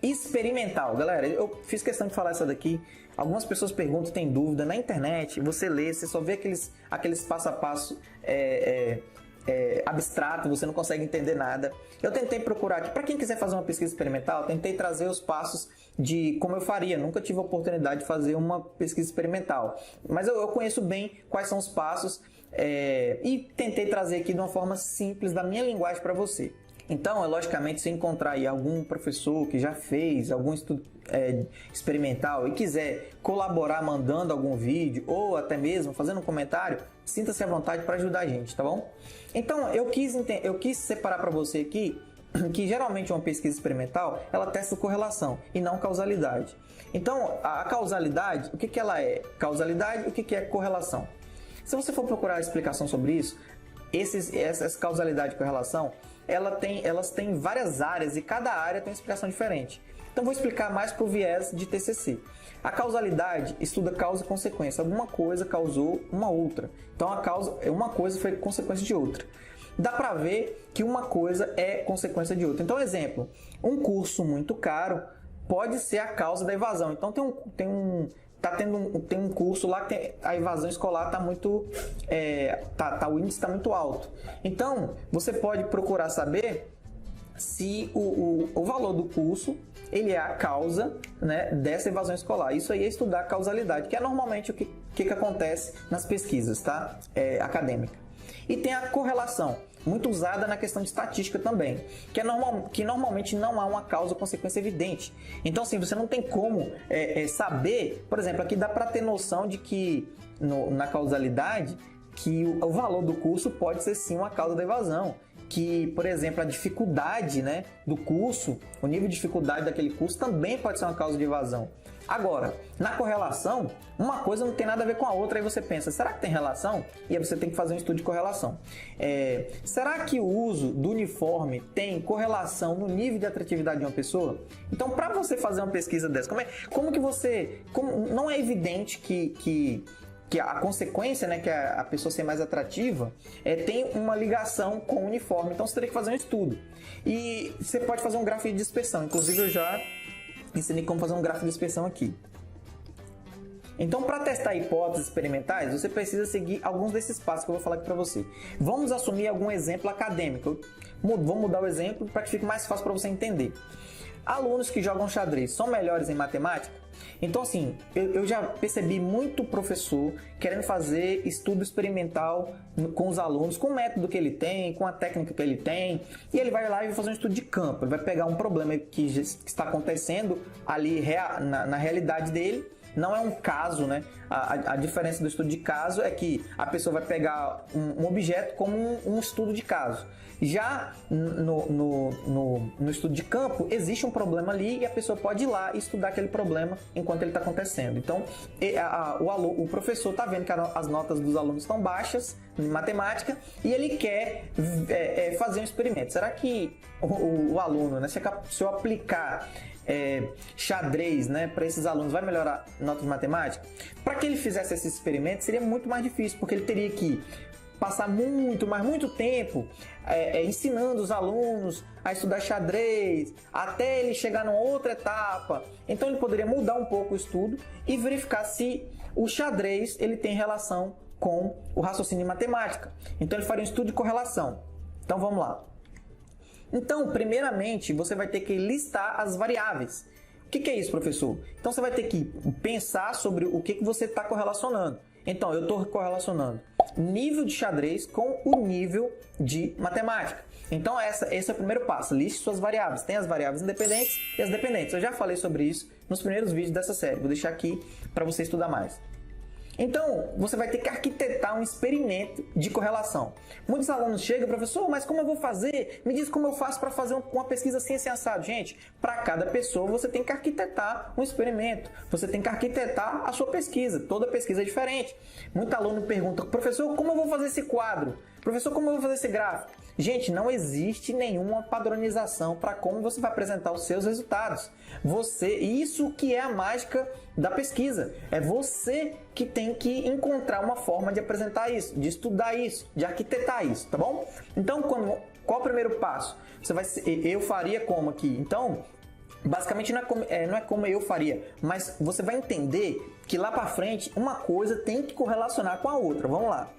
experimental. Galera, eu fiz questão de falar essa daqui. Algumas pessoas perguntam, têm dúvida. Na internet, você lê, você só vê aqueles passo a passo abstrato, você não consegue entender nada. Eu tentei procurar aqui, para quem quiser fazer uma pesquisa experimental, tentei trazer os passos de como eu faria. Nunca tive a oportunidade de fazer uma pesquisa experimental, mas eu conheço bem quais são os passos e tentei trazer aqui de uma forma simples, da minha linguagem, para você. Então, logicamente, se encontrar aí algum professor que já fez algum estudo experimental e quiser colaborar mandando algum vídeo ou até mesmo fazendo um comentário, sinta-se à vontade para ajudar a gente, tá bom? Então, eu quis separar para você aqui que geralmente uma pesquisa experimental, ela testa correlação e não causalidade. Então, a causalidade, o que ela é? Causalidade, o que é correlação? Se você for procurar a explicação sobre isso, essa causalidade e correlação, elas têm várias áreas e cada área tem uma explicação diferente. Então vou explicar mais para o viés de TCC. A causalidade estuda causa e consequência. Alguma coisa causou uma outra. Então uma coisa foi consequência de outra. Dá para ver que uma coisa é consequência de outra. Então, exemplo, um curso muito caro pode ser a causa da evasão. Então tem um curso lá que a evasão escolar está muito, o índice está muito alto. Então, você pode procurar saber se o valor do curso ele é a causa, né, dessa evasão escolar. Isso aí é estudar causalidade, que é normalmente o que acontece nas pesquisas, tá? Acadêmicas. E tem a correlação, muito usada na questão de estatística também, que normalmente não há uma causa ou consequência evidente. Então, assim, você não tem como saber, por exemplo, aqui dá para ter noção de que, na causalidade, que o valor do curso pode ser sim uma causa da evasão. Que, por exemplo, a dificuldade, né, do curso, o nível de dificuldade daquele curso também pode ser uma causa de evasão. Agora, na correlação, uma coisa não tem nada a ver com a outra, aí você pensa, será que tem relação? E aí você tem que fazer um estudo de correlação. Será que o uso do uniforme tem correlação no nível de atratividade de uma pessoa? Então, para você fazer uma pesquisa dessa, não é evidente que a consequência, né, que a pessoa ser mais atrativa, tem uma ligação com o uniforme. Então, você teria que fazer um estudo. E você pode fazer um gráfico de dispersão. Inclusive, eu já ensinei como fazer um gráfico de dispersão aqui. Então, para testar hipóteses experimentais, você precisa seguir alguns desses passos que eu vou falar aqui para você. Vamos assumir algum exemplo acadêmico. Vou mudar o exemplo para que fique mais fácil para você entender. Alunos que jogam xadrez são melhores em matemática? Então, assim, eu já percebi muito professor querendo fazer estudo experimental com os alunos, com o método que ele tem, com a técnica que ele tem, e ele vai lá e vai fazer um estudo de campo. Ele vai pegar um problema que está acontecendo ali na realidade dele. Não é um caso, né? A diferença do estudo de caso é que a pessoa vai pegar um objeto como um estudo de caso. Já no estudo de campo, existe um problema ali e a pessoa pode ir lá e estudar aquele problema enquanto ele está acontecendo. Então, o professor está vendo que as notas dos alunos estão baixas em matemática e ele quer fazer um experimento. Será que o aluno, né, se eu aplicar xadrez, né, para esses alunos, vai melhorar a nota de matemática? Para que ele fizesse esse experimento seria muito mais difícil, porque ele teria que passar muito tempo ensinando os alunos a estudar xadrez, até ele chegar numa outra etapa. Então ele poderia mudar um pouco o estudo e verificar se o xadrez ele tem relação com o raciocínio em matemática. Então ele faria um estudo de correlação. Então vamos lá. Então, primeiramente, você vai ter que listar as variáveis. O que é isso, professor? Então, você vai ter que pensar sobre o que você está correlacionando. Então, eu estou correlacionando nível de xadrez com o nível de matemática. Então, esse é o primeiro passo. Liste suas variáveis. Tem as variáveis independentes e as dependentes. Eu já falei sobre isso nos primeiros vídeos dessa série. Vou deixar aqui para você estudar mais. Então, você vai ter que arquitetar um experimento de correlação. Muitos alunos chegam, professor, mas como eu vou fazer? Me diz como eu faço para fazer uma pesquisa assim, assim, assado. Gente, para cada pessoa você tem que arquitetar um experimento. Você tem que arquitetar a sua pesquisa. Toda pesquisa é diferente. Muito aluno pergunta, professor, como eu vou fazer esse quadro? Professor, como eu vou fazer esse gráfico? Gente, não existe nenhuma padronização para como você vai apresentar os seus resultados. Isso que é a mágica da pesquisa. É você que tem que encontrar uma forma de apresentar isso, de estudar isso, de arquitetar isso, tá bom? Então, qual é o primeiro passo? Eu faria como aqui? Então, Basicamente não é como eu faria, mas você vai entender que lá para frente uma coisa tem que correlacionar com a outra. Vamos lá.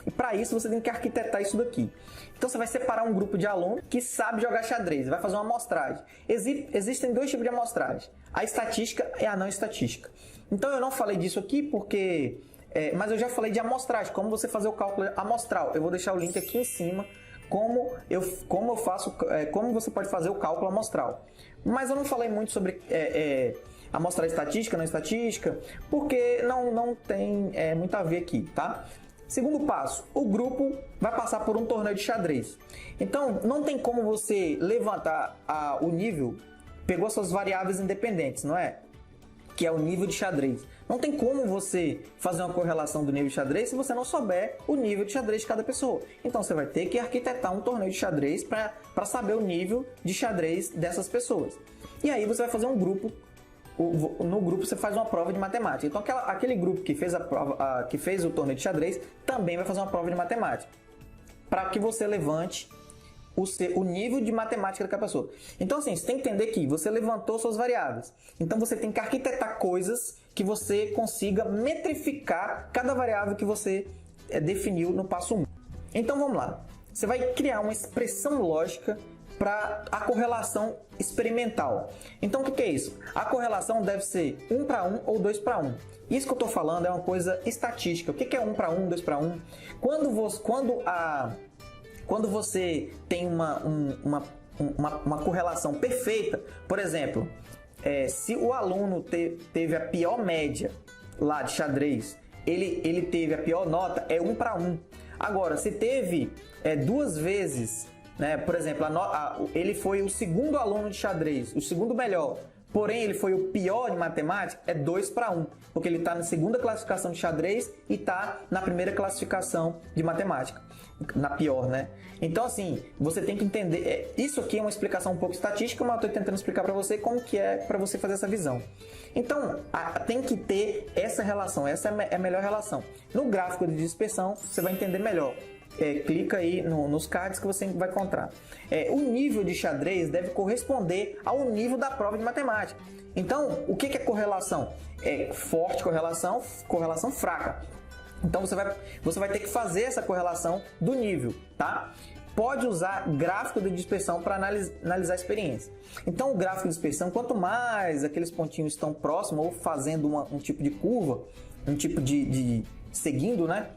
E para isso você tem que arquitetar isso daqui. Então você vai separar um grupo de alunos que sabe jogar xadrez, vai fazer uma amostragem. Existem dois tipos de amostragem, a estatística e a não estatística. Então eu não falei disso aqui porque... mas eu já falei de amostragem, como você fazer o cálculo amostral. Eu vou deixar o link aqui em cima, como você pode fazer o cálculo amostral. Mas eu não falei muito sobre amostragem estatística, não estatística, porque não tem muito a ver aqui, tá? Segundo passo, o grupo vai passar por um torneio de xadrez. Então, não tem como você levantar o nível, pegou suas variáveis independentes, não é? Que é o nível de xadrez. Não tem como você fazer uma correlação do nível de xadrez se você não souber o nível de xadrez de cada pessoa. Então, você vai ter que arquitetar um torneio de xadrez para saber o nível de xadrez dessas pessoas. E aí você vai fazer um grupo. No grupo você faz uma prova de matemática. Então aquele grupo que fez que fez o torneio de xadrez também vai fazer uma prova de matemática, para que você levante o nível de matemática daquela pessoa. Então assim, você tem que entender que você levantou suas variáveis. Então você tem que arquitetar coisas que você consiga metrificar cada variável que você definiu no passo 1. Então vamos lá. Você vai criar uma expressão lógica para a correlação experimental. Então o que é isso? A correlação deve ser 1 para 1 ou 2 para 1. Isso que eu estou falando é uma coisa estatística. O que é 1 para 1, 2 para 1? Quando você tem uma correlação perfeita, por exemplo, se o aluno teve a pior média lá de xadrez, ele teve a pior nota, é 1 para 1. Agora, se teve duas vezes, né, por exemplo, ele foi o segundo aluno de xadrez, o segundo melhor, porém ele foi o pior de matemática, é 2 para 1, porque ele está na segunda classificação de xadrez e está na primeira classificação de matemática, na pior, né? Então assim, você tem que entender, isso aqui é uma explicação um pouco estatística, mas eu estou tentando explicar para você como que é para você fazer essa visão. Então, tem que ter essa relação, essa é a melhor relação. No gráfico de dispersão, você vai entender melhor. Clica aí nos cards que você vai encontrar. O nível de xadrez deve corresponder ao nível da prova de matemática. Então, o que é correlação? Forte correlação, correlação fraca. Então, você vai ter que fazer essa correlação do nível, tá? Pode usar gráfico de dispersão para analisar a experiência. Então, o gráfico de dispersão, quanto mais aqueles pontinhos estão próximos ou fazendo um tipo de curva, um tipo de seguindo, né?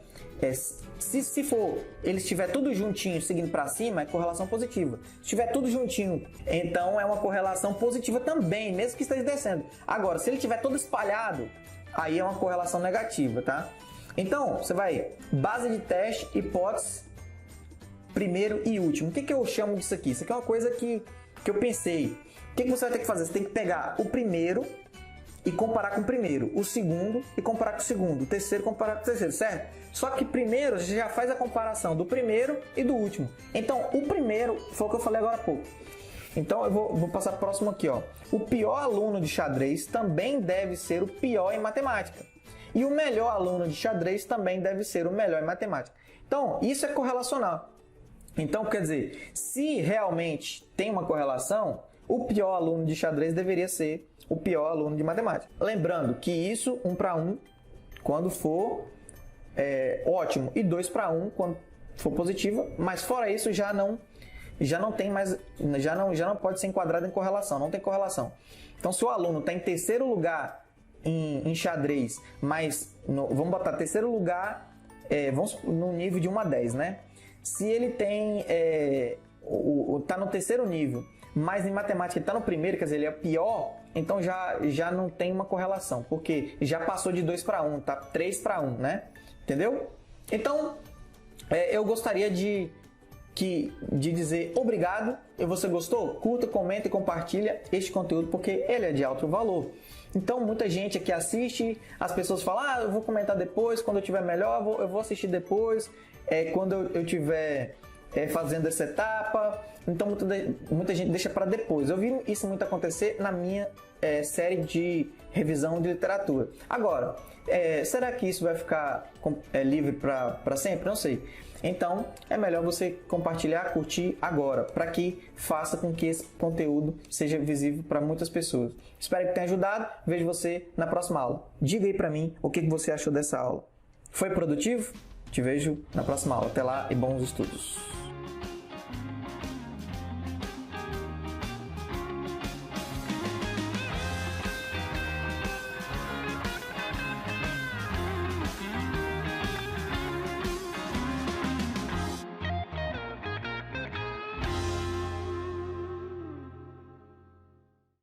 Se for, ele estiver tudo juntinho seguindo para cima, é correlação positiva. Se estiver tudo juntinho, então é uma correlação positiva também, mesmo que esteja descendo. Agora, se ele estiver todo espalhado, aí é uma correlação negativa, tá? Então, você vai base de teste, hipótese, primeiro e último. O que eu chamo disso aqui? Isso aqui é uma coisa que eu pensei. O que você vai ter que fazer? Você tem que pegar o primeiro e comparar com o primeiro, o segundo e comparar com o segundo, o terceiro e comparar com o terceiro, certo? Só que primeiro você já faz a comparação do primeiro e do último. Então, o primeiro foi o que eu falei agora há pouco. Então, eu vou passar para o próximo aqui, ó. O pior aluno de xadrez também deve ser o pior em matemática. E o melhor aluno de xadrez também deve ser o melhor em matemática. Então, isso é correlacional. Então, quer dizer, se realmente tem uma correlação, o pior aluno de xadrez deveria ser o pior aluno de matemática. Lembrando que isso 1 para 1 quando for ótimo e 2 para 1 quando for positiva, mas fora isso já não tem mais, já não pode ser enquadrado em correlação, não tem correlação. Então, se o aluno está em terceiro lugar em xadrez, mas vamos botar terceiro lugar, no nível de 1 a 10, né? Se ele tem está no terceiro nível, mas em matemática ele está no primeiro, quer dizer, ele é pior, então já não tem uma correlação, porque já passou de 2 para 1, tá 3 para 1, né? Entendeu? Então, eu gostaria de dizer obrigado. E você gostou? Curta, comenta e compartilha este conteúdo, porque ele é de alto valor. Então, muita gente aqui assiste, as pessoas falam, eu vou comentar depois, quando eu tiver melhor, eu vou assistir depois, quando eu tiver fazendo essa etapa. Então, muita gente deixa para depois. Eu vi isso muito acontecer na minha série de revisão de literatura. Agora, será que isso vai ficar livre para sempre? Não sei. Então, é melhor você compartilhar, curtir agora, para que faça com que esse conteúdo seja visível para muitas pessoas. Espero que tenha ajudado. Vejo você na próxima aula. Diga aí para mim o que você achou dessa aula. Foi produtivo? Te vejo na próxima aula. Até lá e bons estudos.